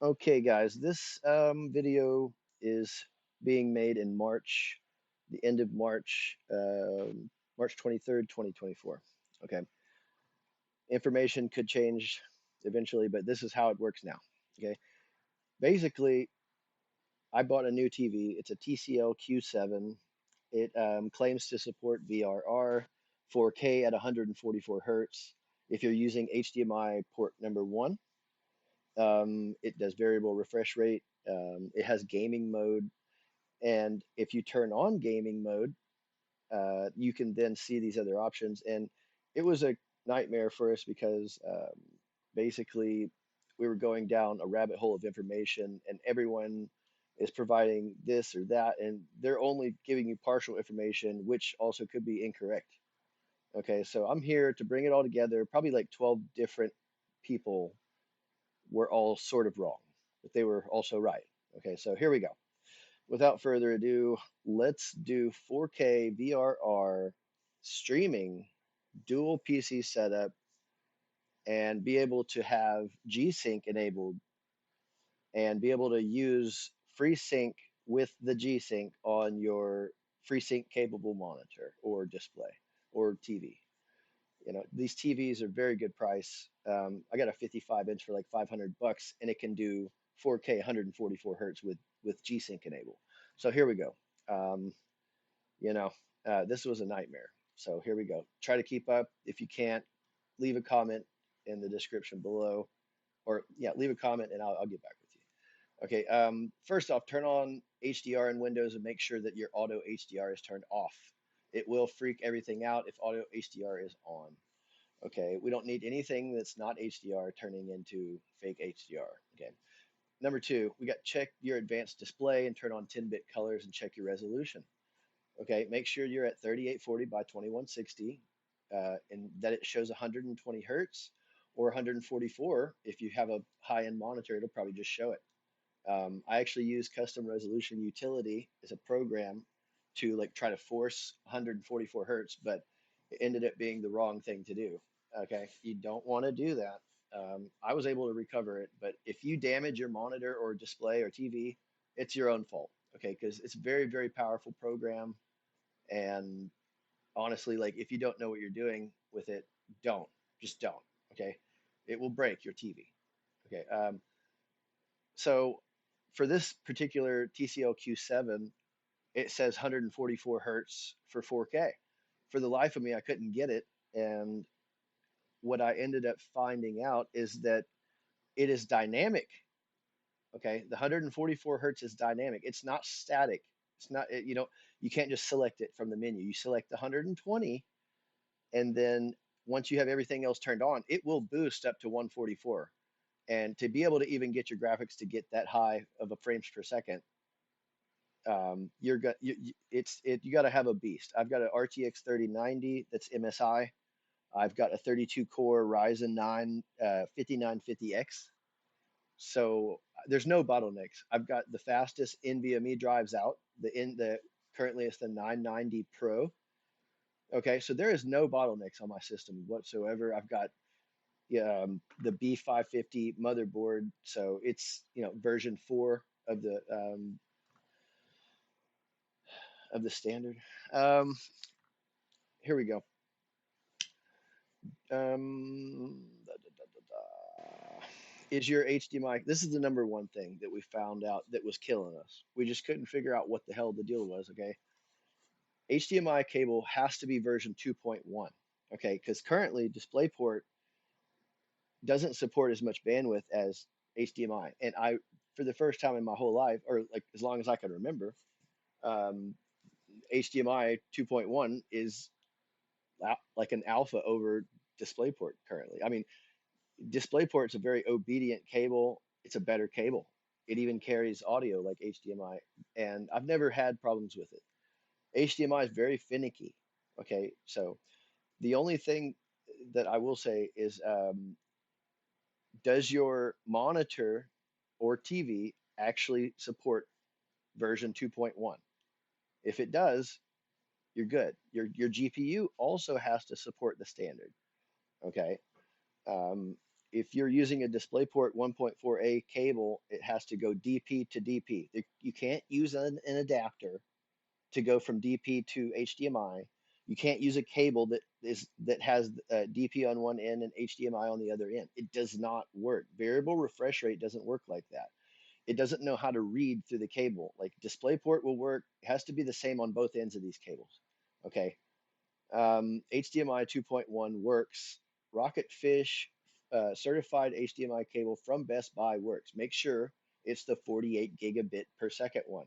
Okay, guys, this video is being made in March, the end of March, March 23rd, 2024. Okay, information could change eventually, but this is how it works now. Okay, basically, I bought a new TV. It's a TCL Q7. It claims to support VRR, 4K at 144 hertz. If you're using HDMI port number one, it does variable refresh rate. It has gaming mode. And if you turn on gaming mode, you can then see these other options. And it was a nightmare for us because basically we were going down a rabbit hole of information, and everyone is providing this or that, and they're only giving you partial information, which also could be incorrect. Okay, so I'm here to bring it all together. Probably like 12 different people were all sort of wrong, but they were also right. Okay, so here we go. Without further ado, let's do 4K VRR streaming, dual PC setup, and be able to have G-Sync enabled and be able to use FreeSync with the G-Sync on your FreeSync capable monitor or display or TV. You know, these TVs are very good price. I got a 55-inch for like 500 bucks, and it can do 4K 144 hertz with G-Sync enabled. So here we go. Um, you know, this was a nightmare. So here we go. Try to keep up. If you can't, leave a comment in the description below, or yeah, leave a comment and I'll get back with you. Okay. First off, turn on HDR in Windows and make sure that your auto HDR is turned off. It will freak everything out if auto HDR is on. Okay, we don't need anything that's not HDR turning into fake HDR. Okay. Number two, we got check your advanced display and turn on 10-bit colors and check your resolution. Okay, make sure you're at 3840 by 2160 and that it shows 120 hertz or 144. If you have a high-end monitor, it'll probably just show it. I actually use custom resolution utility as a program to like try to force 144 hertz, but it ended up being the wrong thing to do. Okay, you don't want to do that. I was able to recover it, but if you damage your monitor or display or TV, it's your own fault. Okay, because it's a very, very powerful program. And honestly, like if you don't know what you're doing with it, don't. Just don't. Okay, it will break your TV. Okay, so for this particular TCL Q7, it says 144 hertz for 4K. For the life of me, I couldn't get it. And what I ended up finding out is that it is dynamic. Okay, the 144 hertz is dynamic. It's not static. It's not, you can't just select it from the menu. You select the 120, and then once you have everything else turned on, it will boost up to 144. And to be able to even get your graphics to get that high of a frames per second, you got to have a beast. I've got an RTX 3090 that's MSI. I've got a 32 core Ryzen 9 5950X. So there's no bottlenecks. I've got the fastest NVMe drives out. The currently it's the 990 Pro. Okay, so there is no bottlenecks on my system whatsoever. I've got the B550 motherboard, so it's version 4 of the standard. Um, Here we go. Da, da, da, da, da. Is your HDMI? This is the number one thing that we found out that was killing us. We just couldn't figure out what the hell the deal was. Okay, HDMI cable has to be version 2.1. Okay, because currently DisplayPort doesn't support as much bandwidth as HDMI. And for the first time in my whole life, or like as long as I can remember, um, HDMI 2.1 is like an alpha over DisplayPort currently. I mean, DisplayPort's a very obedient cable. It's a better cable. It even carries audio like HDMI, and I've never had problems with it. HDMI is very finicky. Okay, so the only thing that I will say is, does your monitor or TV actually support version 2.1? If it does, you're good. Your GPU also has to support the standard. Okay. Um, if you're using a DisplayPort 1.4a cable, it has to go DP to DP. You can't use an adapter to go from DP to HDMI. You can't use a cable that has DP on one end and HDMI on the other end. It does not work. Variable refresh rate doesn't work like that. It doesn't know how to read through the cable. Like DisplayPort will work. It has to be the same on both ends of these cables. Okay. HDMI 2.1 works. Rocketfish certified HDMI cable from Best Buy works. Make sure it's the 48 gigabit per second one.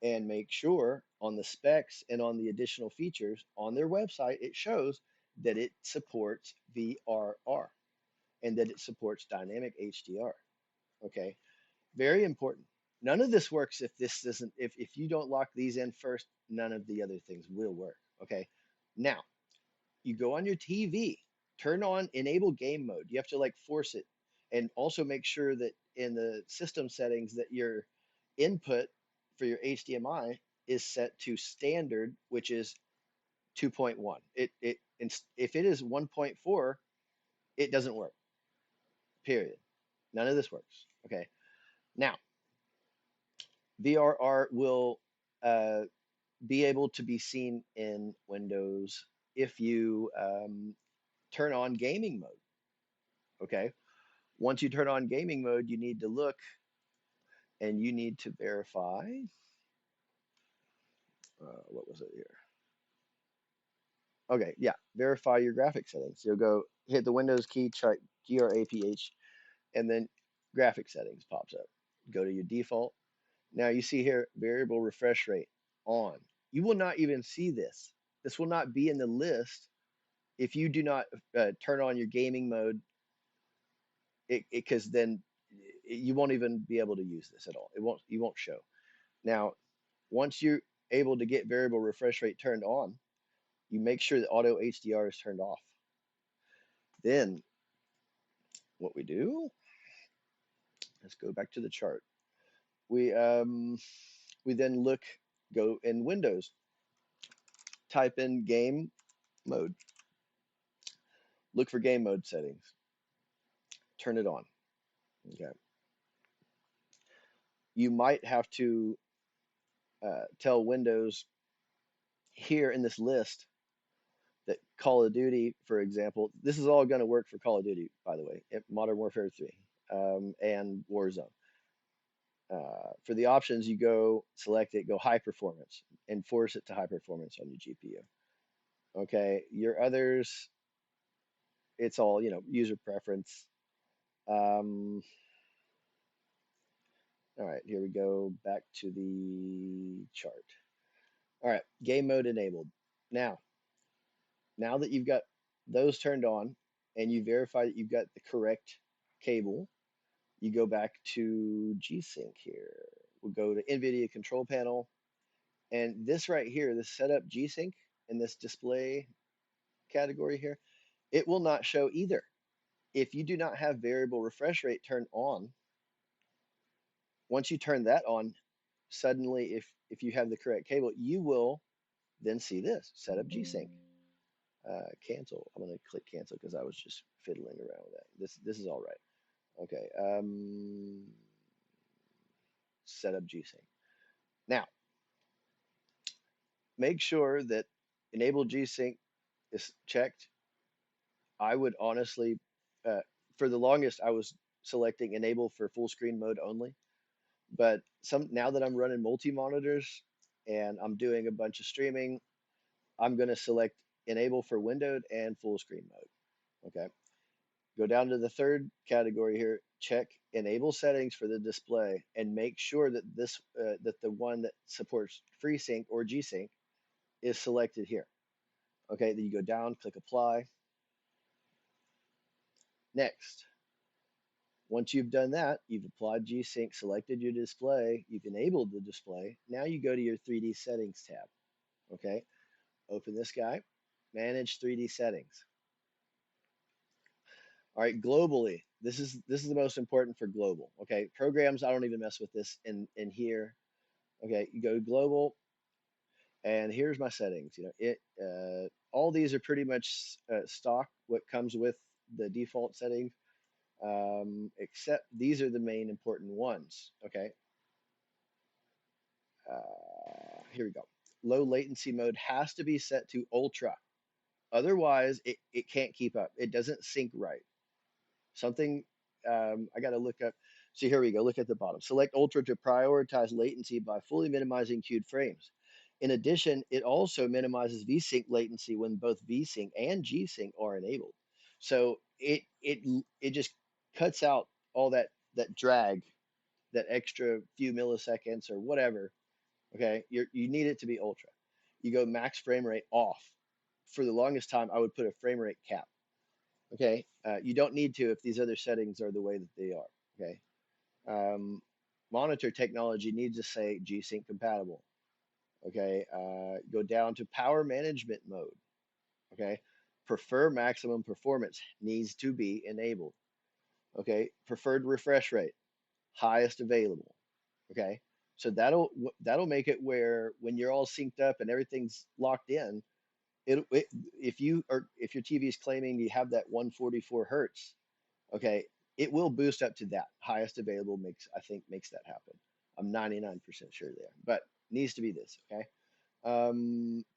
And make sure on the specs and on the additional features on their website, it shows that it supports VRR and that it supports dynamic HDR. Okay, very important. None of this works if this doesn't, if you don't lock these in first, none of the other things will work. Okay, now you go on your TV, turn on enable game mode. You have to like force it, and also make sure that in the system settings that your input for your HDMI is set to standard, which is 2.1. If it is 1.4, it doesn't work. Period. None of this works. Okay. Now, VRR will be able to be seen in Windows if you turn on gaming mode. Okay. Once you turn on gaming mode, you need to look and you need to verify. What was it here? Okay, yeah, verify your graphic settings. You'll go hit the Windows key, type GRAPH, and then graphic settings pops up. Go to your default. Now you see here variable refresh rate on. You will not even see this. This will not be in the list if you do not turn on your gaming mode, because then you won't even be able to use this at all. You won't show. Now, once you're able to get variable refresh rate turned on, you make sure that auto HDR is turned off. Then what we do, let's go back to the chart. We then go in Windows, type in game mode, look for game mode settings, turn it on. Okay. You might have to tell Windows here in this list that Call of Duty, for example, this is all going to work for Call of Duty, by the way, Modern Warfare 3 and Warzone. For the options, you go select it, go high performance, and force it to high performance on your GPU. Okay, your others, it's all user preference. All right, here we go back to the chart. All right, game mode enabled. Now that you've got those turned on and you verify that you've got the correct cable, you go back to G-Sync here. We'll go to NVIDIA control panel. And this right here, this setup G-Sync in this display category here, it will not show either. If you do not have variable refresh rate turned on, once you turn that on, suddenly if you have the correct cable, you will then see this, setup G-Sync. Cancel. I'm going to click cancel because I was just fiddling around with that. This is all right. Okay. Setup G-Sync. Now, make sure that enable G-Sync is checked. I would honestly, for the longest, I was selecting enable for full screen mode only. But now that I'm running multi-monitors and I'm doing a bunch of streaming, I'm going to select enable for windowed and full screen mode. Okay. Go down to the third category here, check enable settings for the display and make sure that that the one that supports FreeSync or G-Sync is selected here. Okay, then you go down, click apply. Next. Once you've done that, you've applied G-Sync, selected your display, you've enabled the display. Now you go to your 3D settings tab. Okay, open this guy, manage 3D settings. All right, globally, this is the most important for global. Okay, programs, I don't even mess with this in here. Okay, you go to global, and here's my settings. All these are pretty much stock, what comes with the default settings. except these are the main important ones. Okay, here we go. Low latency up mode has to be set to ultra. Otherwise, it can't keep up. It doesn't sync right. Something I got to look up. So here we go. Look at the bottom. Select ultra to prioritize latency by fully minimizing queued frames. In addition, it also minimizes VSync latency when both VSync and G-Sync are enabled. So it just cuts out all that drag, that extra few milliseconds or whatever. Okay, you need it to be ultra. You go max frame rate off. For the longest time, I would put a frame rate cap. Okay, you don't need to if these other settings are the way that they are. Okay, monitor technology needs to say G-Sync compatible. Okay, go down to power management mode. Okay, prefer maximum performance needs to be enabled. Okay, preferred refresh rate, highest available. Okay, so that'll make it where when you're all synced up and everything's locked in, it if your TV is claiming you have that 144 hertz, okay, it will boost up to that highest available. Makes that happen. I'm 99% sure there, but needs to be this. Okay,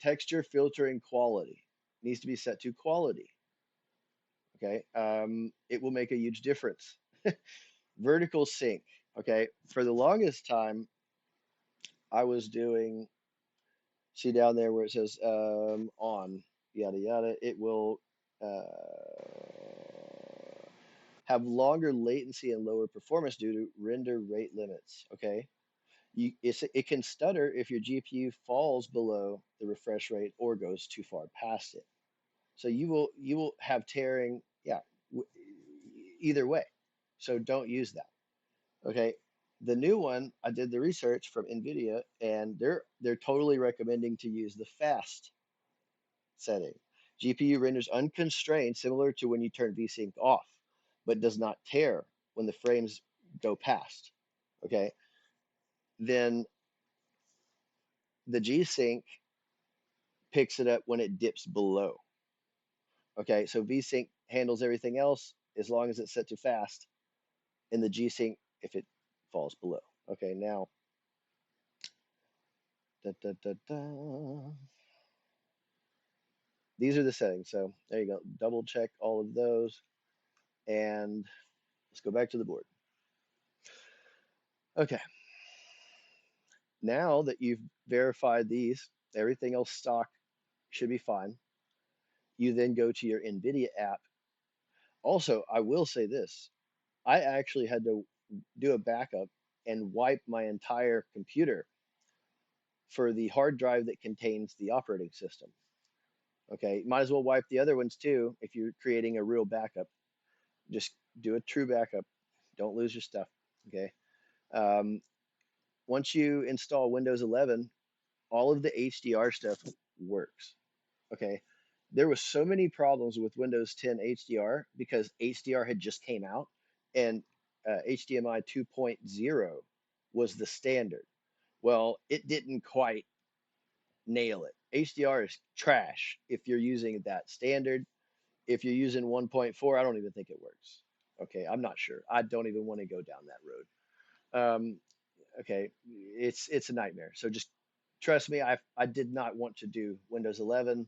texture filtering quality needs to be set to quality. Okay, it will make a huge difference. Vertical sync. Okay, for the longest time, I was doing, see down there where it says on, yada yada, it will have longer latency and lower performance due to render rate limits. Okay, it can stutter if your GPU falls below the refresh rate or goes too far past it. So you will have tearing, yeah, either way. So don't use that. Okay. The new one, I did the research from NVIDIA, and they're totally recommending to use the fast setting. GPU renders unconstrained, similar to when you turn VSync off, but does not tear when the frames go past. Okay. Then the G-Sync picks it up when it dips below. Okay. So VSync handles everything else as long as it's set to fast, and the G-Sync if it falls below. Okay. Now, da, da, da, da. These are the settings. So there you go. Double check all of those. And let's go back to the board. Okay. Now that you've verified these, everything else stock should be fine. You then go to your NVIDIA app. Also, I will say this. I actually had to do a backup and wipe my entire computer for the hard drive that contains the operating system. Okay, might as well wipe the other ones too if you're creating a real backup. Just do a true backup. Don't lose your stuff. Okay. Um, Once you install Windows 11, all of the HDR stuff works. Okay. There was so many problems with Windows 10 HDR because HDR had just came out, and HDMI 2.0 was the standard. Well, it didn't quite nail it. HDR is trash if you're using that standard. If you're using 1.4, I don't even think it works. Okay, I'm not sure. I don't even want to go down that road. Okay, it's a nightmare. So just trust me. I did not want to do Windows 11,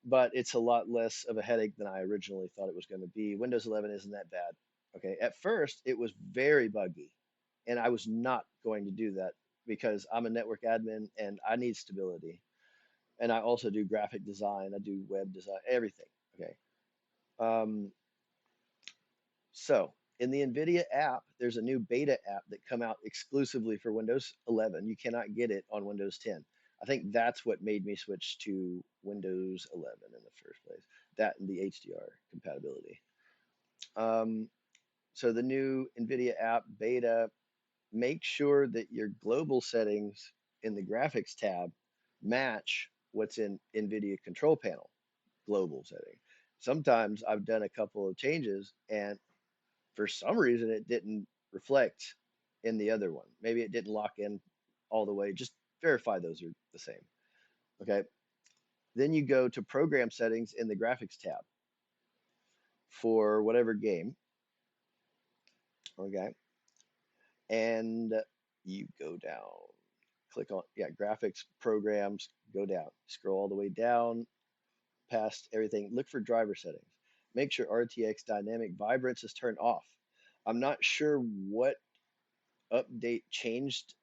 but it's a lot less of a headache than I originally thought it was going to be. Windows 11 isn't that bad. Okay, at first it was very buggy, and I was not going to do that because I'm a network admin and I need stability. And I also do graphic design. I do web design, everything. Okay. Um, so in the NVIDIA app, there's a new beta app that come out exclusively for Windows 11. You cannot get it on Windows 10. I think that's what made me switch to Windows 11 in the first place. That and the HDR compatibility. Um, so the new NVIDIA app beta, make sure that your global settings in the graphics tab match what's in NVIDIA control panel global setting. Sometimes I've done a couple of changes and for some reason it didn't reflect in the other one. Maybe it didn't lock in all the way. Just verify those are the same. Okay. Then you go to program settings in the graphics tab for whatever game. Okay, and you go down, click on, yeah, graphics, programs, go down, scroll all the way down past everything. Look for driver settings. Make sure RTX dynamic vibrance is turned off. I'm not sure what update changed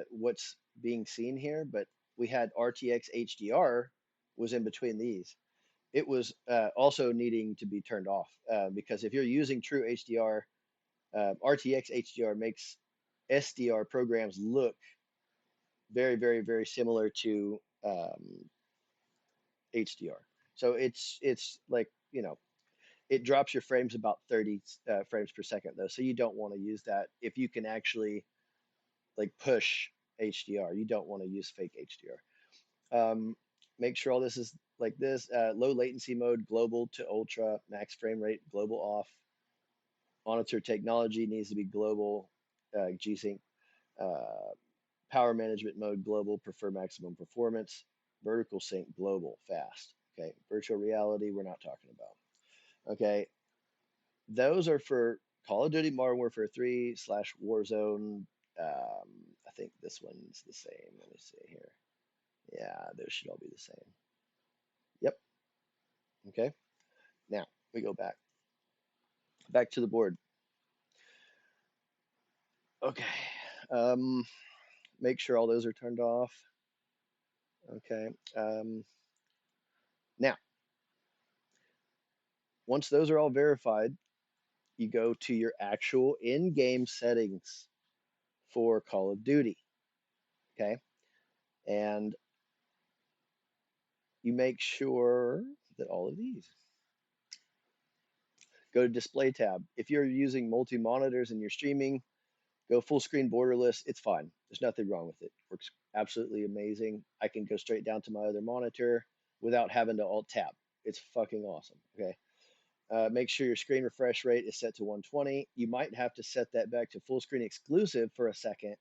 what's being seen here, but we had RTX HDR was in between these. It was also needing to be turned off because if you're using true HDR, RTX HDR makes SDR programs look very, very, very similar to HDR. So it's like, it drops your frames about 30 frames per second though. So you don't want to use that if you can actually like push HDR. You don't want to use fake HDR. Make sure all this is like this. Low latency mode, global to ultra, max frame rate, global off. Monitor technology needs to be global, G-Sync. Uh, Power management mode, global, prefer maximum performance. Vertical sync, global, fast. Okay, virtual reality, we're not talking about. Okay, those are for Call of Duty Modern Warfare 3 slash Warzone. I think this one's the same. Let me see here. Yeah, those should all be the same. Yep. Okay. Now we go back to the board. Okay. Um, make sure all those are turned off. Okay. Now, once those are all verified, you go to your actual in-game settings for Call of Duty. Okay. And you make sure that all of these go to display tab. If you're using multi monitors and you're streaming, go full screen borderless. It's fine. There's nothing wrong with it. Works absolutely amazing. I can go straight down to my other monitor without having to alt tab. It's fucking awesome. Okay. Make sure your screen refresh rate is set to 120. You might have to set that back to full screen exclusive for a second,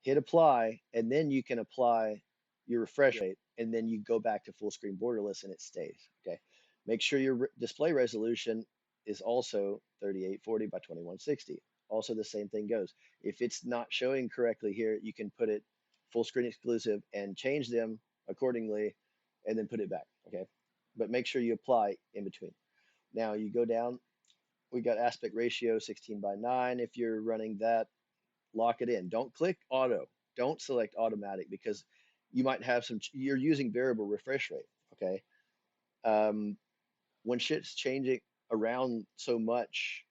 hit apply, and then you can apply your refresh rate, and then you go back to full screen borderless and it stays. Okay. Make sure your display resolution is also 3840 by 2160. Also, the same thing goes. If it's not showing correctly here, you can put it full screen exclusive and change them accordingly and then put it back. Okay. But make sure you apply in between. Now you go down, we got aspect ratio 16 by 9. If you're running that, lock it in. Don't click auto. Don't select automatic because you might have you're using variable refresh rate. Okay. Um, when shit's changing around so much,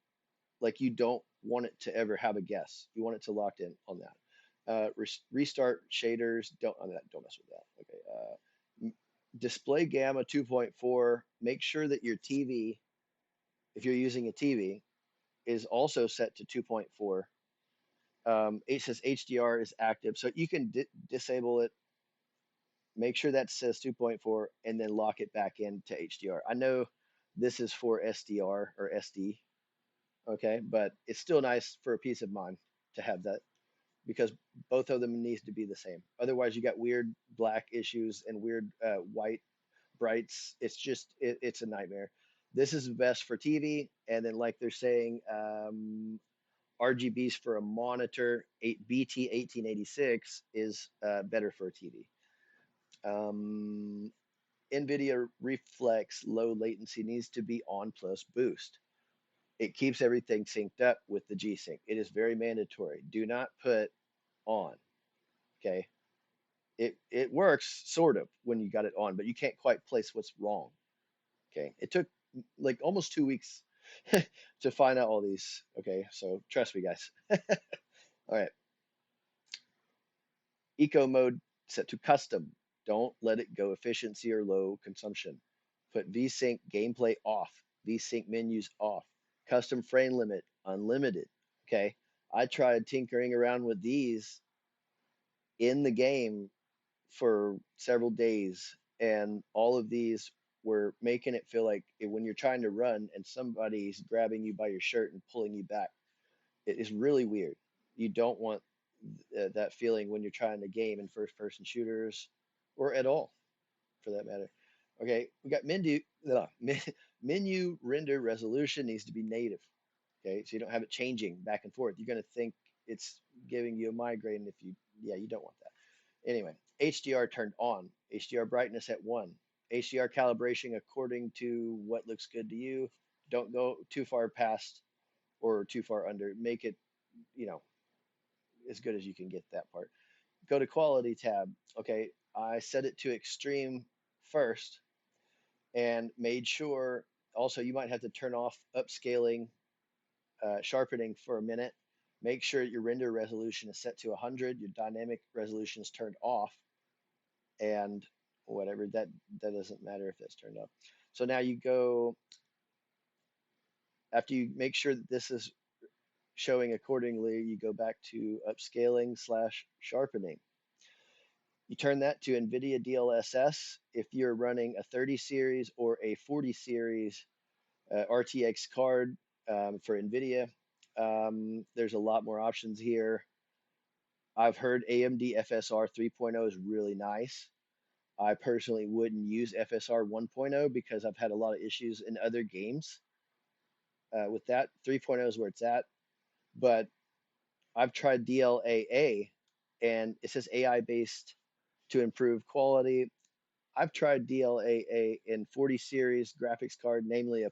like you don't want it to ever have a guess. You want it to lock in on that. Restart shaders. Don't mess with that. Okay. Display gamma 2.4. Make sure that your TV, if you're using a TV, is also set to 2.4. It says HDR is active, so you can disable it. Make sure that says 2.4, and then lock it back into HDR. I know this is for SDR or SD, okay, but it's still nice for a peace of mind to have that because both of them needs to be the same. Otherwise, you got weird black issues and weird white brights. It's a nightmare. This is best for TV, and then like they're saying, RGBs for a monitor, 8BT 1886 is better for a TV. Um, NVIDIA Reflex low latency needs to be on plus boost. It keeps everything synced up with the G Sync. It is very mandatory. Do not put on. Okay. It works sort of when you got it on, but you can't quite place what's wrong. Okay. It took like almost 2 weeks to find out all these. Okay. So trust me, guys. All right. Eco mode set to custom. Don't let it go efficiency or low consumption. Put VSync gameplay off, VSync menus off, custom frame limit unlimited. Okay. I tried tinkering around with these in the game for several days, and all of these were making it feel like when you're trying to run and somebody's grabbing you by your shirt and pulling you back. It is really weird. You don't want that feeling when you're trying to game in first person shooters or at all for that matter. Okay, we got menu render resolution needs to be native. Okay, so you don't have it changing back and forth. You're going to think it's giving you a migraine if you, yeah, you don't want that. Anyway, HDR turned on, HDR brightness at 1, HDR calibration according to what looks good to you. Don't go too far past or too far under. Make it, you know, as good as you can get that part. Go to quality tab. Okay, I set it to extreme first and made sure also you might have to turn off upscaling, sharpening for a minute. Make sure your render resolution is set to 100, your dynamic resolution is turned off, and whatever that doesn't matter if that's turned off. So now you go, after you make sure that this is showing accordingly, you go back to upscaling slash sharpening. You turn that to NVIDIA DLSS if you're running a 30 series or a 40 series RTX card for NVIDIA. There's a lot more options here. I've heard AMD FSR 3.0 is really nice. I personally wouldn't use FSR 1.0 because I've had a lot of issues in other games with that. 3.0 is where it's at. But I've tried DLAA and it says AI based to improve quality. I've tried DLAA in 40 series graphics card, namely a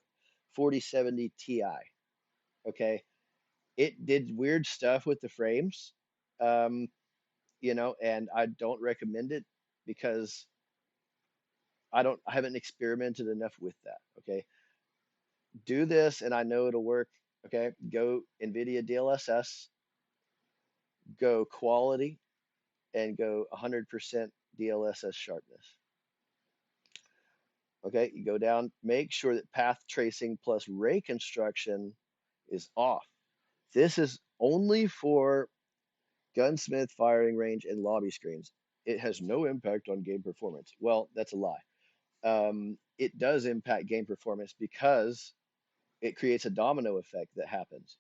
4070 Ti. Okay. It did weird stuff with the frames, um, and I don't recommend it because I haven't experimented enough with that. Okay. Do this and I know it'll work. Okay. Go NVIDIA DLSS, go quality, and go 100% DLSS sharpness. Okay, you go down, make sure that path tracing plus ray construction is off. This is only for gunsmith, firing range, and lobby screens. It has no impact on game performance. Well, that's a lie. It does impact game performance because it creates a domino effect that happens.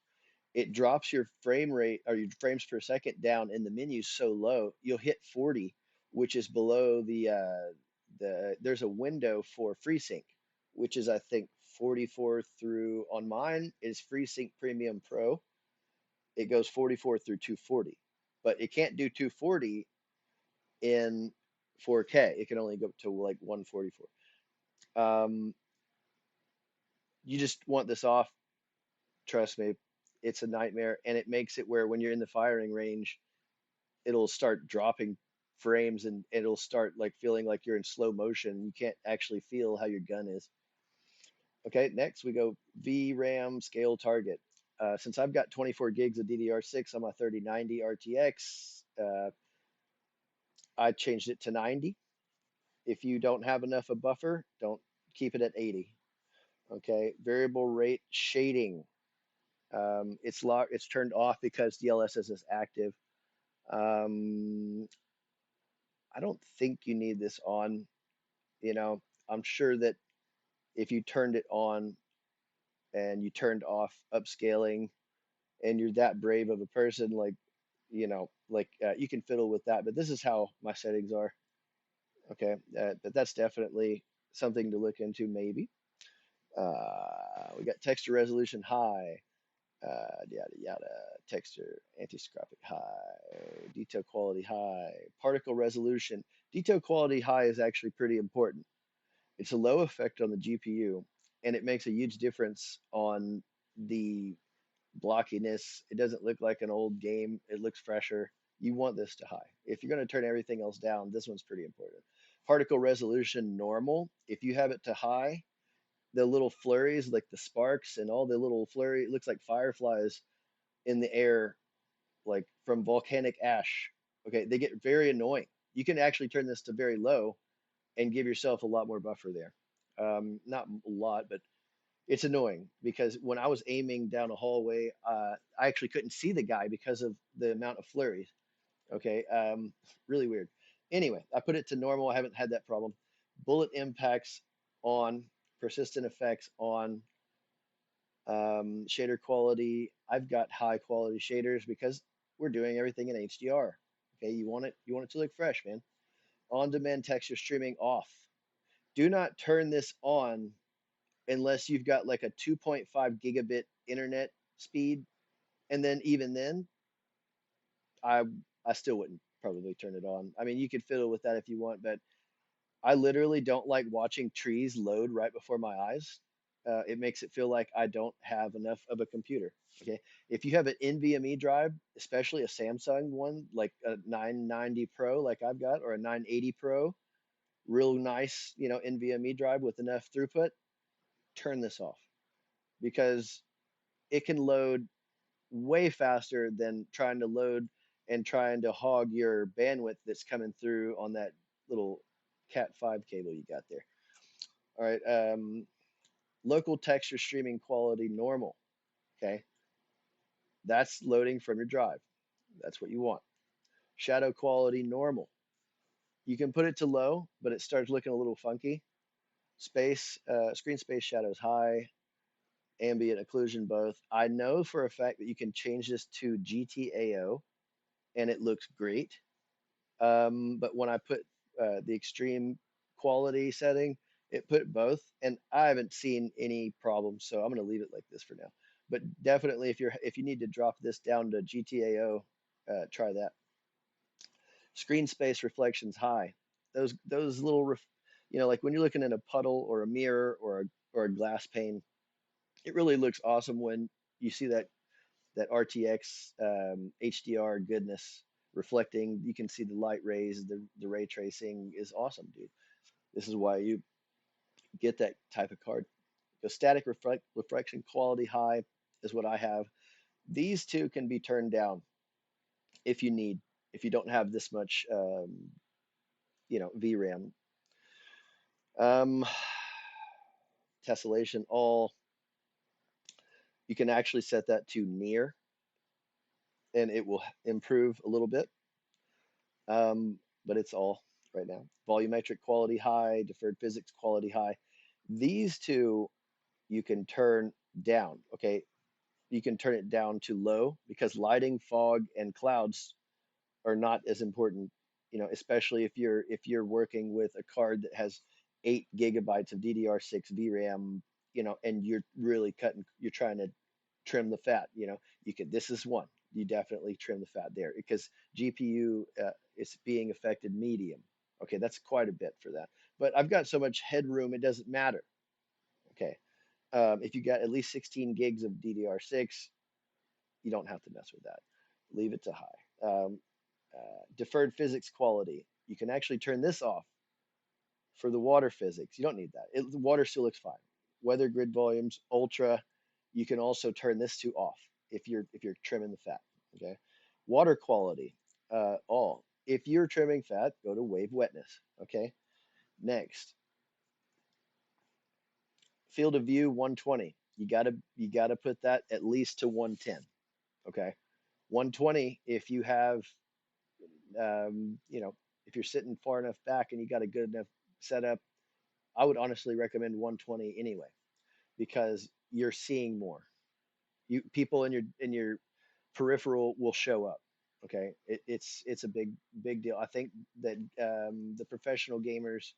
It drops your frame rate or your frames per second down in the menu so low, you'll hit 40, which is below there's a window for FreeSync, which is I think 44 through on mine is FreeSync Premium Pro. It goes 44 through 240, but it can't do 240 in 4K. It can only go to like 144. You just want this off. Trust me, it's a nightmare, and it makes it where when you're in the firing range, it'll start dropping frames and it'll start like feeling like you're in slow motion. You can't actually feel how your gun is. Okay, next we go VRAM scale target. Since I've got 24 gigs of DDR6 on my 3090 RTX, I changed it to 90. If you don't have enough of buffer, don't keep it at 80. Okay, variable rate shading. It's turned off because DLSS is active. Um, I don't think you need this on. You know, I'm sure that if you turned it on and you turned off upscaling and you're that brave of a person, like, you can fiddle with that. But this is how my settings are. Okay. But that's definitely something to look into, maybe. We got texture resolution high, yada yada, texture anti-scropic high, detail quality high, particle resolution. Detail quality high is actually pretty important. It's a low effect on the GPU, and it makes a huge difference on the blockiness. It doesn't look like an old game. It looks fresher. You want this to high. If you're going to turn everything else down, this one's pretty important. Particle resolution normal. If you have it to high, the little flurries, like the sparks and all the little flurry, it looks like fireflies in the air, like from volcanic ash. Okay, they get very annoying. You can actually turn this to very low and give yourself a lot more buffer there. Not a lot, but it's annoying because when I was aiming down a hallway, I actually couldn't see the guy because of the amount of flurries. Okay, really weird. Anyway, I put it to normal. I haven't had that problem. Bullet impacts on, persistent effects on, shader quality. I've got high quality shaders because we're doing everything in HDR. Okay, you want it to look fresh, man. On-demand texture streaming off. Do not turn this on unless you've got like a 2.5 gigabit internet speed, and then even then, I I still wouldn't probably turn it on. I mean, you could fiddle with that if you want, but I literally don't like watching trees load right before my eyes. It makes it feel like I don't have enough of a computer. Okay, if you have an NVMe drive, especially a Samsung one like a 990 Pro, like I've got, or a 980 Pro, real nice, NVMe drive with enough throughput, turn this off because it can load way faster than trying to load and trying to hog your bandwidth that's coming through on that little Cat5 cable you got there. All right. Local texture streaming quality normal. Okay. That's loading from your drive. That's what you want. Shadow quality normal. You can put it to low, but it starts looking a little funky. Screen space shadows high, ambient occlusion both. I know for a fact that you can change this to GTAO and it looks great. But when I put the extreme quality setting, it put both, and I haven't seen any problems. So I'm going to leave it like this for now. But definitely, if you need to drop this down to GTAO, try that. Screen space reflections high. Those little, like when you're looking at a puddle or a mirror or a glass pane, it really looks awesome when you see that RTX HDR goodness reflecting. You can see the light rays, the ray tracing is awesome, dude. This is why you get that type of card. The static reflection quality high is what I have. These two can be turned down if you need, if you don't have this much, VRAM. Um, Tessellation all, you can actually set that to near, and it will improve a little bit. But it's all right now. Volumetric quality high, deferred physics quality high. These two you can turn down. Okay, you can turn it down to low because lighting, fog, and clouds are not as important. Especially if you're working with a card that has 8 GB of DDR6 VRAM. And you're really you're trying to trim the fat. You could. This is one. You definitely trim the fat there because GPU is being affected medium. Okay, that's quite a bit for that. But I've got so much headroom, it doesn't matter. Okay, if you got at least 16 gigs of DDR6, you don't have to mess with that. Leave it to high. Deferred physics quality. You can actually turn this off for the water physics. You don't need that. The water still looks fine. Weather grid volumes, ultra. You can also turn this to off if you're trimming the fat. Okay. Water quality, all. If you're trimming fat, go to wave wetness. Okay. Next, field of view 120. You gotta put that at least to 110. Okay. 120 if you have if you're sitting far enough back and you got a good enough setup, I would honestly recommend 120 anyway because you're seeing more. You people in your peripheral will show up. Okay, it's a big deal. I think that the professional gamers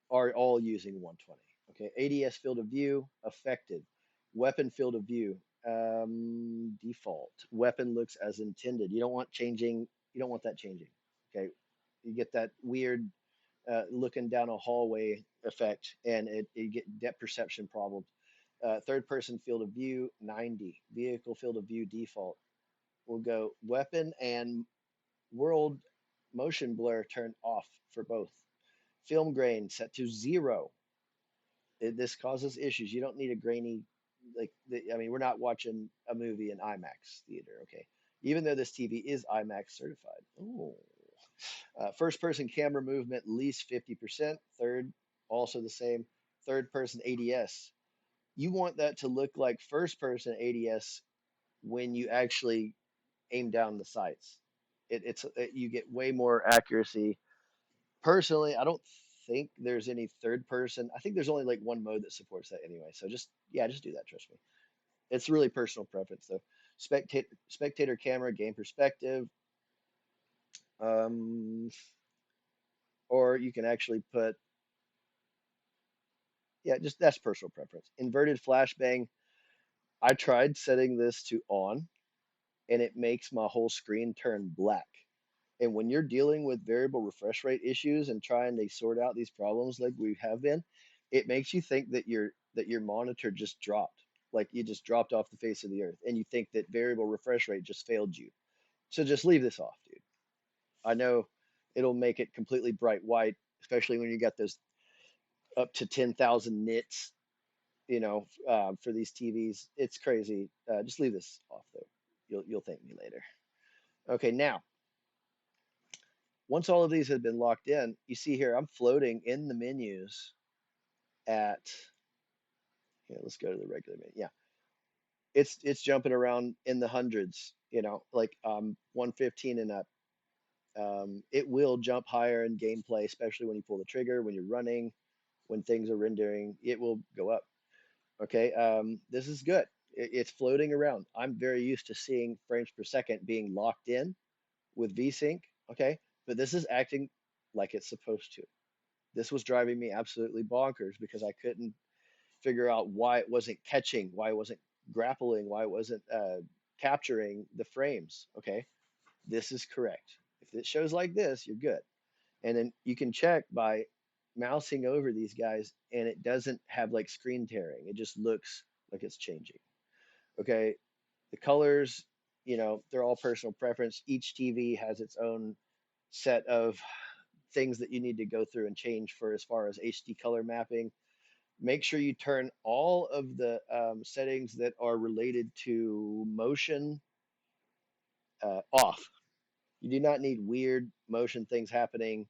are all using 120. Okay, ADS field of view affected, weapon field of view default. Weapon looks as intended. You don't want changing. You don't want that changing. Okay, you get that weird looking down a hallway effect, and it get depth perception problems. Third person field of view 90. Vehicle field of view default. We'll go weapon and world motion blur turned off for both. Film grain set to 0. This causes issues. You don't need a grainy, I mean, we're not watching a movie in IMAX theater, okay? Even though this TV is IMAX certified. Oh. First person camera movement, least 50%. Third, also the same. Third person ADS. You want that to look like first person ADS when you actually aim down the sights. You get way more accuracy. Personally, I don't think there's any third person. I think there's only like one mode that supports that anyway. So just do that. Trust me. It's really personal preference though. Spectator camera, game perspective, um, or you can actually put, yeah, just that's personal preference. Inverted flashbang. I tried setting this to on, and it makes my whole screen turn black. And when you're dealing with variable refresh rate issues and trying to sort out these problems like we have been, it makes you think that your monitor just dropped, like you just dropped off the face of the earth, and you think that variable refresh rate just failed you. So just leave this off, dude. I know it'll make it completely bright white, especially when you got those up to 10,000 nits, for these TVs. It's crazy. Just leave this off though. You'll thank me later. Okay, now once all of these have been locked in, you see here I'm floating in the menus at, here, let's go to the regular menu. Yeah, it's jumping around in the hundreds, like 115 and up. It will jump higher in gameplay, especially when you pull the trigger, when you're running, when things are rendering, it will go up. Okay, this is good. It's floating around. I'm very used to seeing frames per second being locked in with VSync. Okay, but this is acting like it's supposed to. This was driving me absolutely bonkers because I couldn't figure out why it wasn't catching, why it wasn't grappling, why it wasn't capturing the frames. Okay, this is correct. If it shows like this, you're good. And then you can check by mousing over these guys, and it doesn't have like screen tearing. It just looks like it's changing. Okay, the colors, they're all personal preference. Each TV has its own set of things that you need to go through and change for as far as HD color mapping. Make sure you turn all of the settings that are related to motion off. You do not need weird motion things happening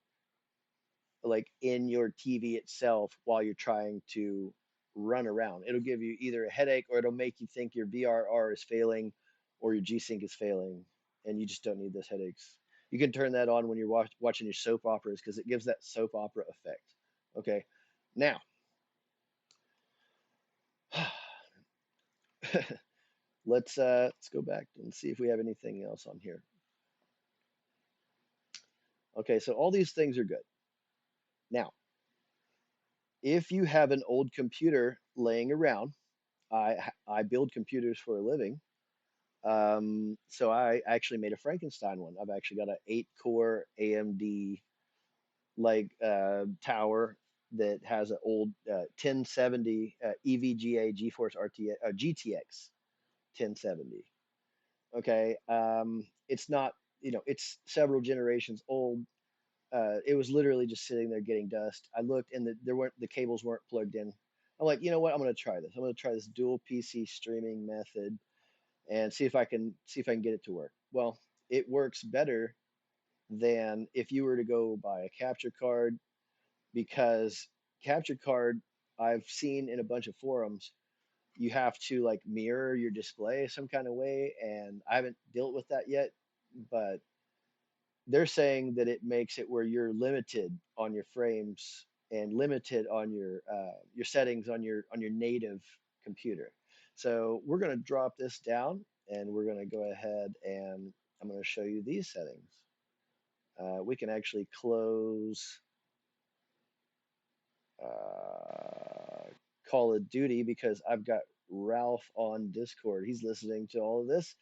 like in your TV itself while you're trying to run around. It'll give you either a headache or it'll make you think your VRR is failing or your G-Sync is failing, and you just don't need those headaches. You can turn that on when you're watching your soap operas because it gives that soap opera effect. Okay, now let's go back and see if we have anything else on here. Okay, so all these things are good. Now, if you have an old computer laying around, I build computers for a living. So I actually made a Frankenstein one. I've actually got an 8-core AMD tower that has an old 1070 EVGA GeForce GTX 1070. Okay, it's not, it's several generations old. It was literally just sitting there getting dust. I looked and the cables weren't plugged in. I'm like, you know what? I'm gonna try this. I'm gonna try this dual PC streaming method and see if I can get it to work. Well, it works better than if you were to go buy a capture card because capture card I've seen in a bunch of forums, you have to like mirror your display some kind of way, and I haven't dealt with that yet, but they're saying that it makes it where you're limited on your frames and limited on your settings on your native computer. So we're going to drop this down and we're going to go ahead and I'm going to show you these settings. We can actually close Call of Duty because I've got Ralph on Discord. He's listening to all of this.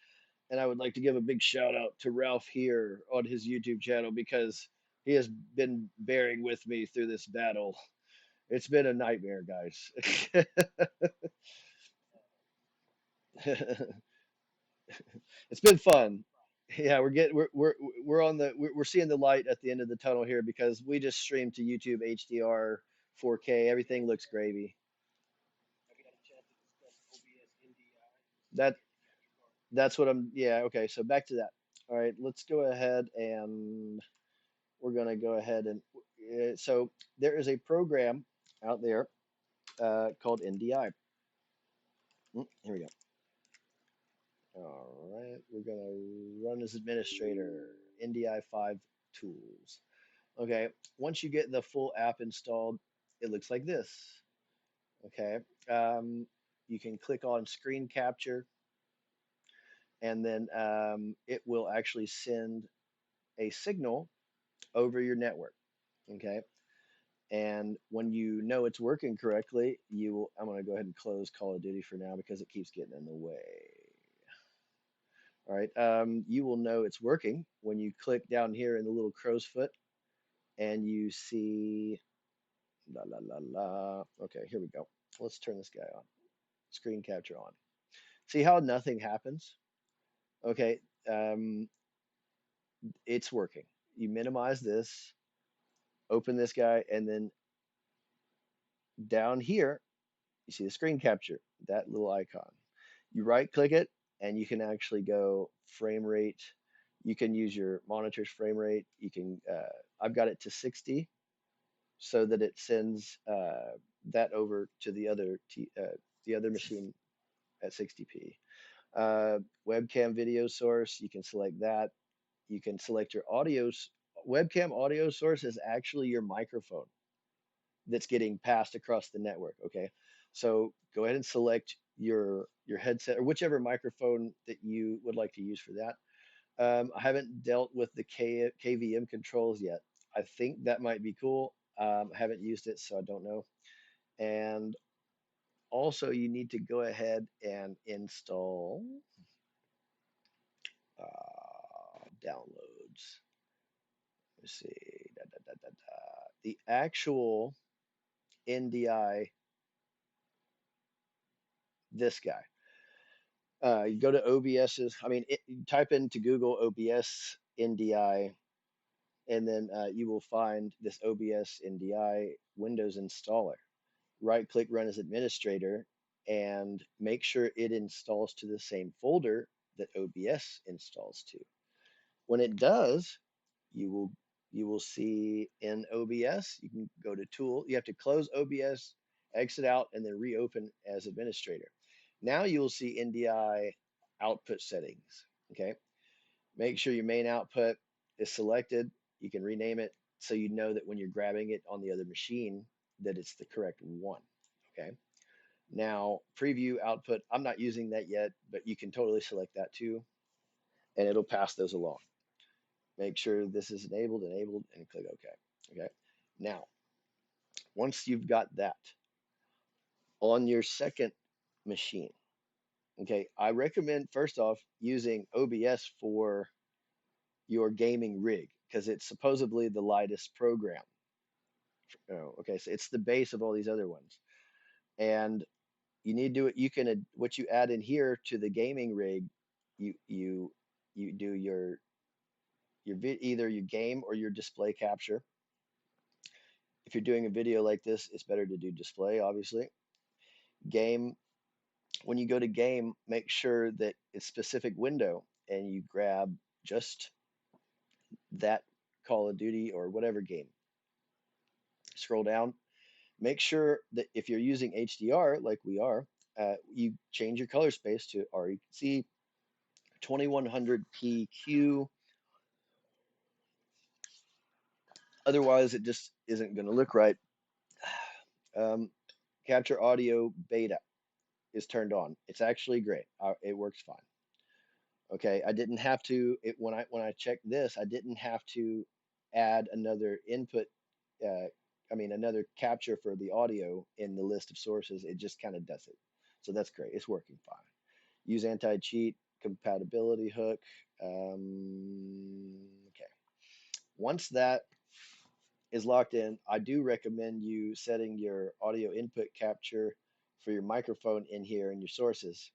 And I would like to give a big shout out to Ralph here on his YouTube channel because he has been bearing with me through this battle. It's been a nightmare, guys. It's been fun. Yeah, we're on we're seeing the light at the end of the tunnel here because we just streamed to YouTube HDR 4K. Everything looks gravy. That that's what I'm. Yeah. Okay. So back to that. All right. Let's go ahead and we're going to go ahead and so there is a program out there called NDI. Here we go. All right, we're going to run as administrator, NDI 5 tools. Okay, once you get the full app installed, it looks like this. Okay, you can click on screen capture and then it will actually send a signal over your network. Okay, And when you know it's working correctly, you will, I'm going to go ahead and close Call of Duty for now because it keeps getting in the way. All right. You will know it's working when you click down here in the little crow's foot and you see la la la la. Okay, here we go. Let's turn this guy on. Screen capture on. See how nothing happens? Okay. Um, it's working. You minimize this, open this guy, and then down here, you see the screen capture, that little icon. You right click it, and you can actually go frame rate. You can use your monitor's frame rate. You can, I've got it to 60 so that it sends that over to the other machine at 60p. Webcam video source, you can select that. You can select your audio. Webcam audio source is actually your microphone that's getting passed across the network. Okay, so go ahead and select your headset or whichever microphone that you would like to use for that. I haven't dealt with the KVM controls yet. I think that might be cool. I haven't used it, so I don't know. And also, you need to go ahead and install downloads. Let's see, the actual NDI, this guy. You go to OBS's, you type into Google OBS NDI, and then you will find this OBS NDI Windows installer. Right click Run as Administrator and make sure it installs to the same folder that OBS installs to. When it does, you will you will see in OBS, you can go to Tool. You have to close OBS, exit out, and then reopen as administrator. Now you will see NDI output settings. Okay, make sure your main output is selected. You can rename it so you know that when you're grabbing it on the other machine, that it's the correct one. Okay. Now, preview output, I'm not using that yet, but you can totally select that too, and it'll pass those along. Make sure this is enabled, and click OK. Okay. Now, once you've got that on your second machine, okay, I recommend first off using OBS for your gaming rig because it's supposedly the lightest program. Okay, so it's the base of all these other ones, and you need to you can what you add in here to the gaming rig, you you you do either your game or your display capture. If you're doing a video like this, it's better to do display, obviously. Game, when you go to game, make sure that it's specific window and you grab just that Call of Duty or whatever game. Scroll down. Make sure that if you're using HDR like we are, you change your color space to REC 2100 PQ. Otherwise, it just isn't going to look right. Um, Capture audio beta is turned on. It's actually great. It works fine. Okay, I didn't have to when I checked this, I didn't have to add another input. Uh, another capture for the audio in the list of sources. It just kind of does it. So that's great. It's working fine. Use anti-cheat compatibility hook. Okay. Once that is locked in, I do recommend you setting your audio input capture for your microphone in here and your sources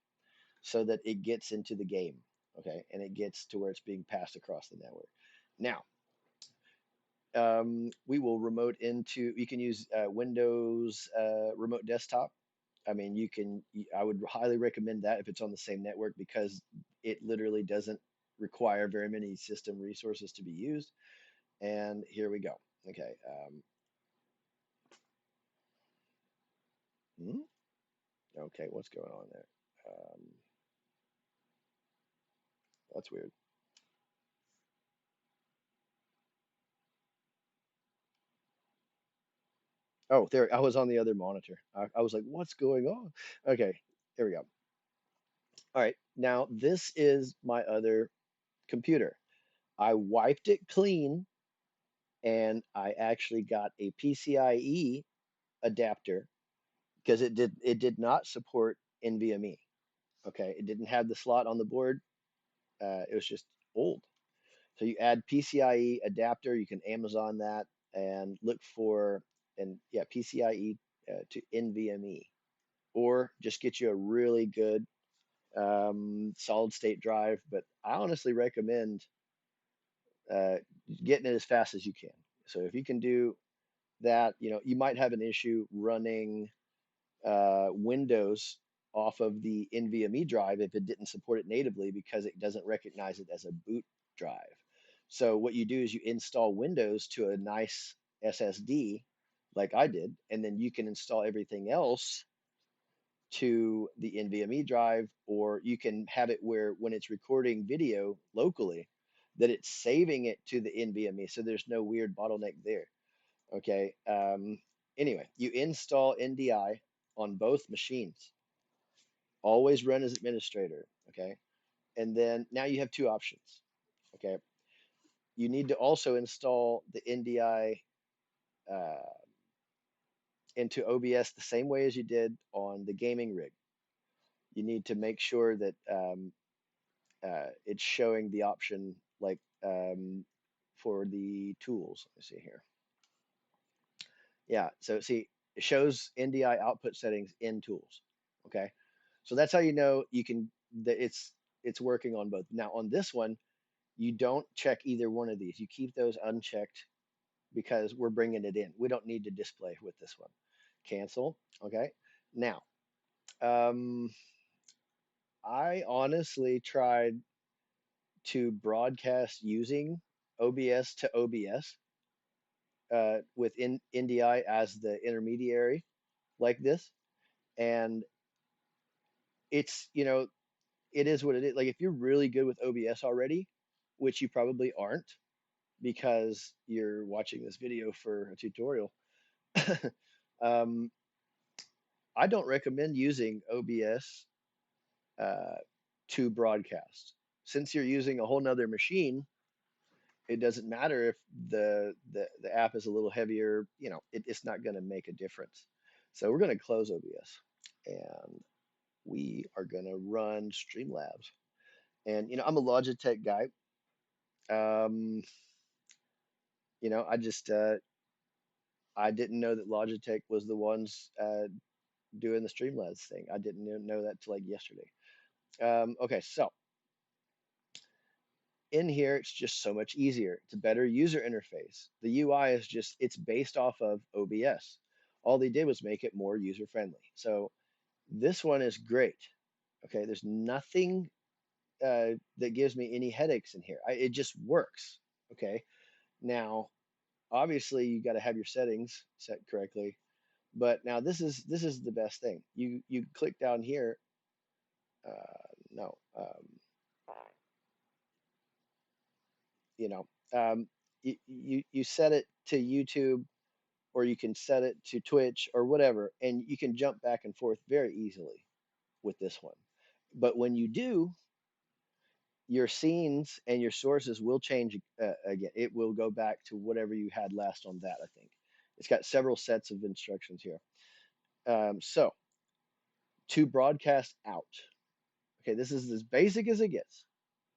so that it gets into the game, okay, and it gets to where it's being passed across the network. Now, we will remote into, you can use Windows Remote Desktop. I would highly recommend that if it's on the same network because it literally doesn't require very many system resources to be used. And here we go. Okay. Hmm? Okay, what's going on there? Um, that's weird. Oh, there, I was on the other monitor. I was like, what's going on? Okay, here we go. All right, now this is my other computer. I wiped it clean and I actually got a PCIe adapter because it did not support NVMe. Okay, it didn't have the slot on the board. It was just old. So you add PCIe adapter. You can Amazon that and look for and yeah PCIe to NVMe, or just get you a really good solid state drive. But I honestly recommend uh, getting it as fast as you can. So if you can do that, you might have an issue running Windows off of the NVMe drive if it didn't support it natively because it doesn't recognize it as a boot drive. So what you do is you install Windows to a nice SSD like I did, and then you can install everything else to the NVMe drive, or you can have it where when it's recording video locally, that it's saving it to the NVMe. So there's no weird bottleneck there. Okay. Anyway, you install NDI on both machines. Always run as administrator. Okay. And then now you have two options. Okay. You need to also install the NDI uh, into OBS the same way as you did on the gaming rig. You need to make sure that it's showing the option like for the tools. Let me see here. Yeah, so see, it shows NDI output settings in tools. Okay, so that's how you know you can that it's working on both. Now on this one, you don't check either one of these. You keep those unchecked because we're bringing it in. We don't need to display with this one. Cancel. Okay. Now, um, I honestly tried to broadcast using OBS to OBS with NDI as the intermediary like this. And it is what it is. Like if you're really good with OBS already, which you probably aren't because you're watching this video for a tutorial, um, I don't recommend using OBS uh, to broadcast. Since you're using a whole nother machine, it doesn't matter if the app is a little heavier, it's not going to make a difference. So we're going to close OBS and we are going to run StreamLabs. And I'm a Logitech guy. Um, I didn't know that Logitech was the ones doing the Streamlabs thing. I didn't know that till like yesterday. Okay, so in here, it's just so much easier. It's a better user interface. The UI is it's based off of OBS. All they did was make it more user friendly. So this one is great. Okay, there's nothing that gives me any headaches in here. It just works. Okay, now obviously you got to have your settings set correctly. But now this is the best thing. You click down here. No, you know, you set it to YouTube, or you can set it to Twitch or whatever, and you can jump back and forth very easily with this one. But when you do, your scenes and your sources will change again. It will go back to whatever you had last on that. I think it's got several sets of instructions here. So to broadcast out. Okay, this is as basic as it gets.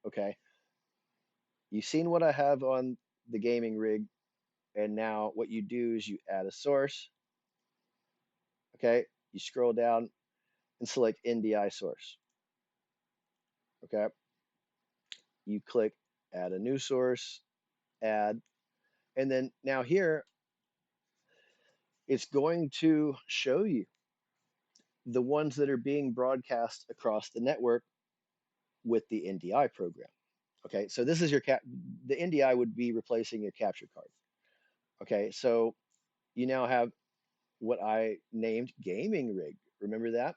Okay, you've seen what I have on the gaming rig, and now what you do is you add a source. Okay, you scroll down and select NDI source. Okay, you click add a new source, add, and then now here it's going to show you the ones that are being broadcast across the network with the NDI program. Okay, so this is the NDI would be replacing your capture card. Okay, so you now have what I named gaming rig. Remember that?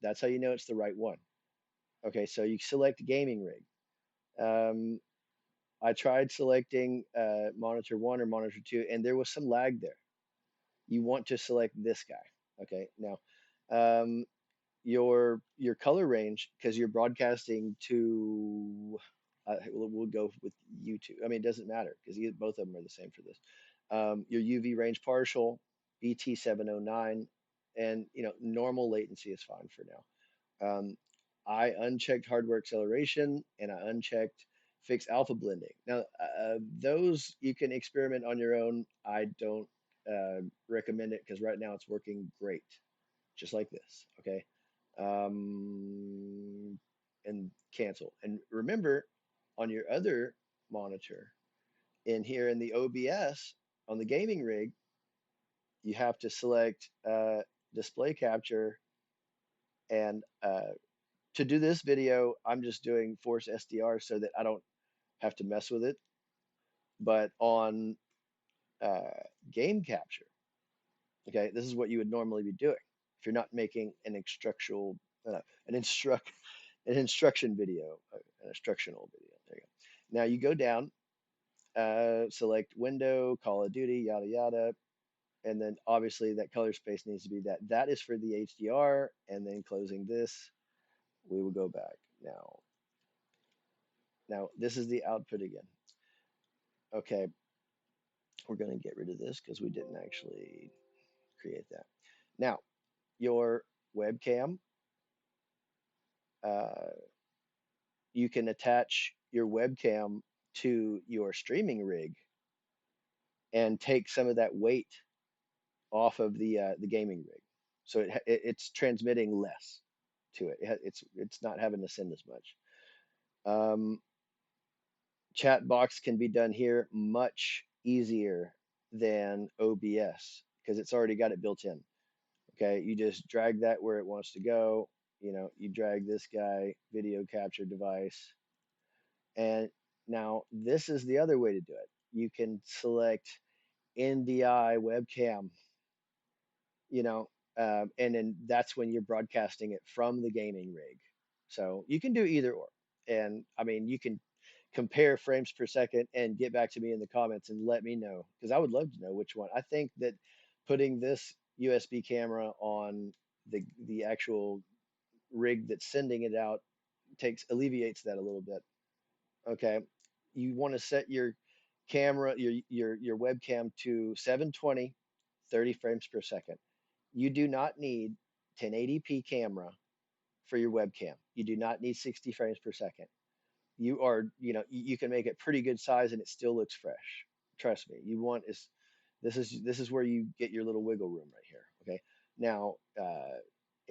That's how you know it's the right one. Okay, so you select gaming rig. Um, I tried selecting monitor one or monitor two, and there was some lag there. You want to select this guy. Okay, now your color range, because you're broadcasting to we'll go with YouTube. I mean, it doesn't matter because both of them are the same for this. Your UV range partial, BT709, and normal latency latency is fine for now. I unchecked hardware acceleration and I unchecked fixed alpha blending. Now, those you can experiment on your own. I don't recommend it because right now it's working great, just like this. Okay. And cancel. And remember, on your other monitor, in here in the OBS on the gaming rig, you have to select display capture. And to do this video, I'm just doing force SDR so that I don't have to mess with it. But on uh, game capture, okay, this is what you would normally be doing if you're not making an instructional, an instruct, an instruction video, an instructional video. There you go. Now you go down, select window, Call of Duty, yada yada, and then obviously that color space needs to be that. That is for the HDR, and then closing this, we will go back now. Now this is the output again. Okay, we're going to get rid of this because we didn't actually create that. Now your webcam, uh, you can attach your webcam to your streaming rig and take some of that weight off of the gaming rig, so it's transmitting less to it. It's not having to send as much. Um, Chat box can be done here much easier than OBS because it's already got it built in. Okay, you just drag that where it wants to go. You drag this guy, video capture device, and now this is the other way to do it. You can select NDI webcam, you know, and then that's when you're broadcasting it from the gaming rig. So you can do either or. And I mean, you can compare frames per second and get back to me in the comments and let me know because I would love to know which one. I think that putting this USB camera on the actual rig that's sending it out alleviates that a little bit. Okay, you want to set your camera, your webcam to 720, 30 frames per second. You do not need 1080p camera for your webcam. You do not need 60 frames per second. You can make it pretty good size and it still looks fresh. Trust me. This is where you get your little wiggle room right here. Okay. Now,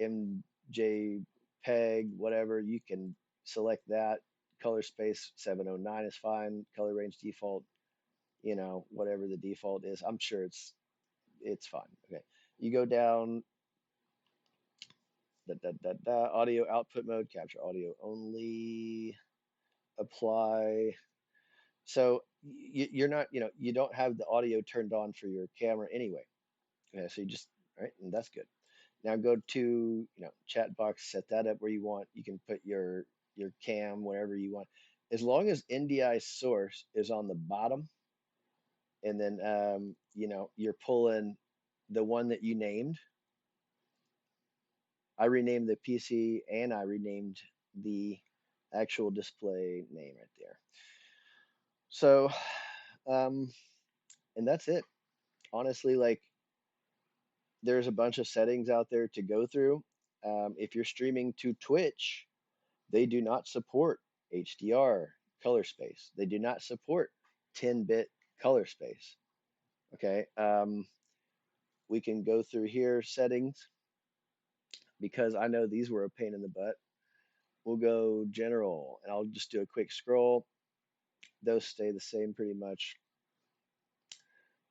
MJPEG, whatever, you can select that. Color space 709 is fine. Color range default, whatever the default is. I'm sure it's fine. Okay. You go down, audio output mode, capture audio only, apply. So you're not, you don't have the audio turned on for your camera anyway. Okay, so you just, all right, and that's good. Now go to, chat box, set that up where you want. You can put your cam wherever you want. As long as NDI source is on the bottom, and then you're pulling the one that you named. I renamed the PC and I renamed the actual display name right there. So, and that's it. Honestly, like there's a bunch of settings out there to go through. If you're streaming to Twitch, they do not support HDR color space. They do not support 10-bit color space. Okay. We can go through here, settings, because I know these were a pain in the butt. We'll go general, and I'll just do a quick scroll. Those stay the same pretty much.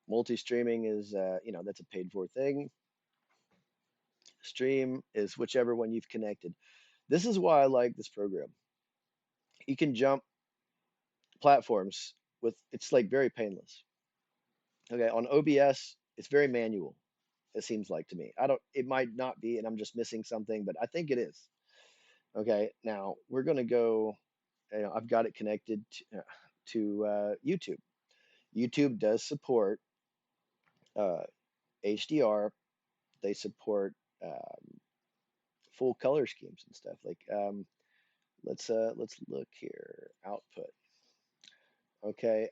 Multi-streaming is, that's a paid for thing. Stream is whichever one you've connected. This is why I like this program. You can jump platforms it's like very painless. Okay, on OBS, it's very manual. It seems like to me. It might not be, and I'm just missing something, but I think it is. Okay, now we're gonna go. I've got it connected to YouTube. YouTube does support HDR. They support full color schemes and stuff. Like let's look here. Output. Okay.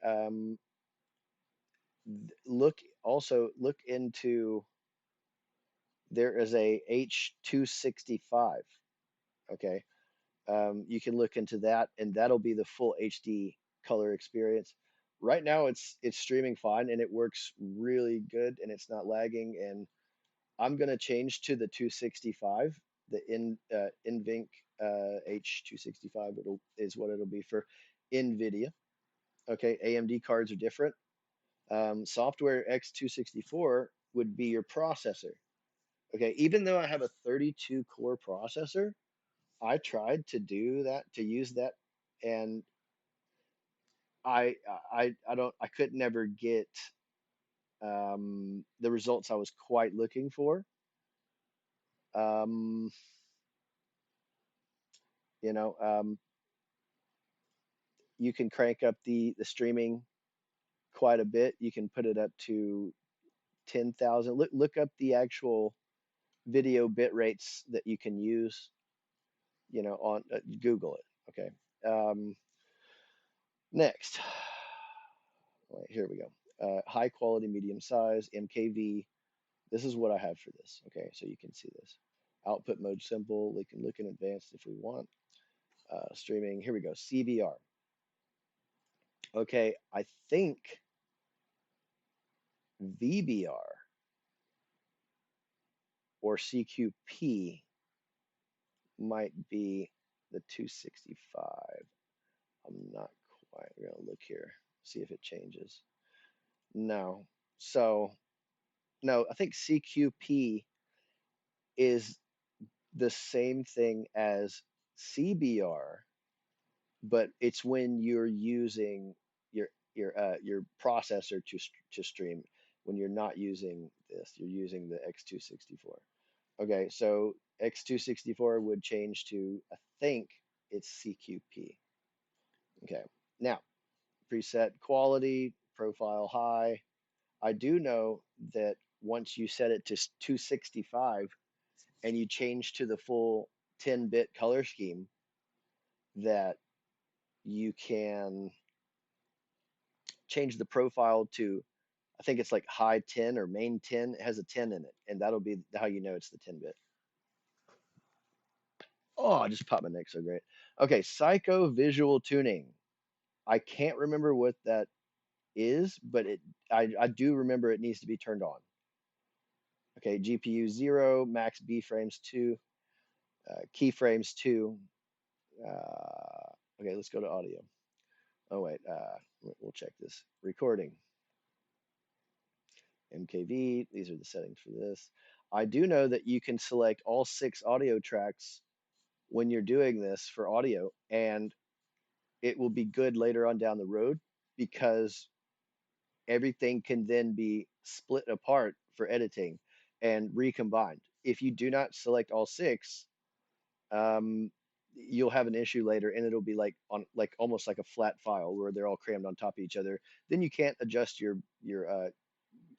Look into, there is a H265. Okay. You can look into that, and that'll be the full HD color experience. Right now, it's streaming fine, and it works really good, and it's not lagging. And I'm gonna change to the 265, the NVINC H265. It'll is what it'll be for NVIDIA. Okay, AMD cards are different. Software X264 would be your processor. Okay, even though I have a 32 core processor, I tried to do that, to use that, and I could never get the results I was quite looking for. Um, you know, you can crank up the streaming quite a bit. You can put it up to 10,000. Look up the actual video bit rates that you can use. On Google it. Okay. Um, Next, right, here we go. High quality, medium size, MKV. This is what I have for this. Okay, so you can see this. Output mode simple. We can look in advanced if we want. Streaming. Here we go. CVR. Okay, I think VBR or CQP might be the 265. I'm not quite. We're gonna look here, see if it changes. No. So no, I think CQP is the same thing as CBR, but it's when you're using your your processor to stream. When you're not using this, you're using the X264. Okay, so X264 would change to, I think it's CQP. Okay, now preset quality, profile high. I do know that once you set it to 265 and you change to the full 10-bit color scheme, that you can change the profile to, I think it's like high 10 or main 10. It has a 10 in it, and that'll be how you know it's the 10-bit. Oh, I just popped my neck so great. Okay, psycho visual tuning. I can't remember what that is, but I do remember it needs to be turned on. Okay, GPU 0, max B frames 2, keyframes 2. Okay, let's go to audio. Oh wait, we'll check this. Recording. MKV, these are the settings for this. I do know that you can select all 6 audio tracks when you're doing this for audio, and it will be good later on down the road because everything can then be split apart for editing and recombined. If you do not select all 6, um, you'll have an issue later, and it'll be like on like almost like a flat file where they're all crammed on top of each other. Then you can't adjust your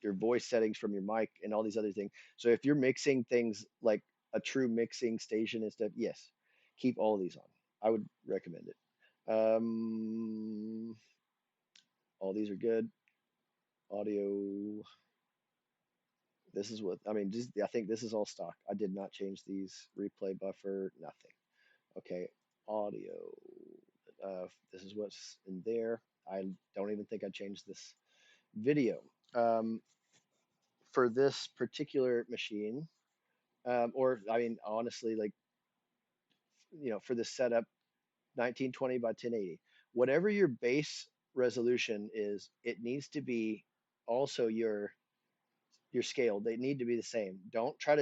voice settings from your mic and all these other things. So if you're mixing things like a true mixing station and stuff, yes, keep all of these on. I would recommend it. All these are good. Audio. This is what I mean. I think this is all stock. I did not change these. Replay buffer, nothing. Okay, audio. This is what's in there. I don't even think I changed this video. Um, for this particular machine, or I mean, honestly, like, for this setup, 1920 by 1080, whatever your base resolution is, it needs to be also your scale. They need to be the same. Don't try to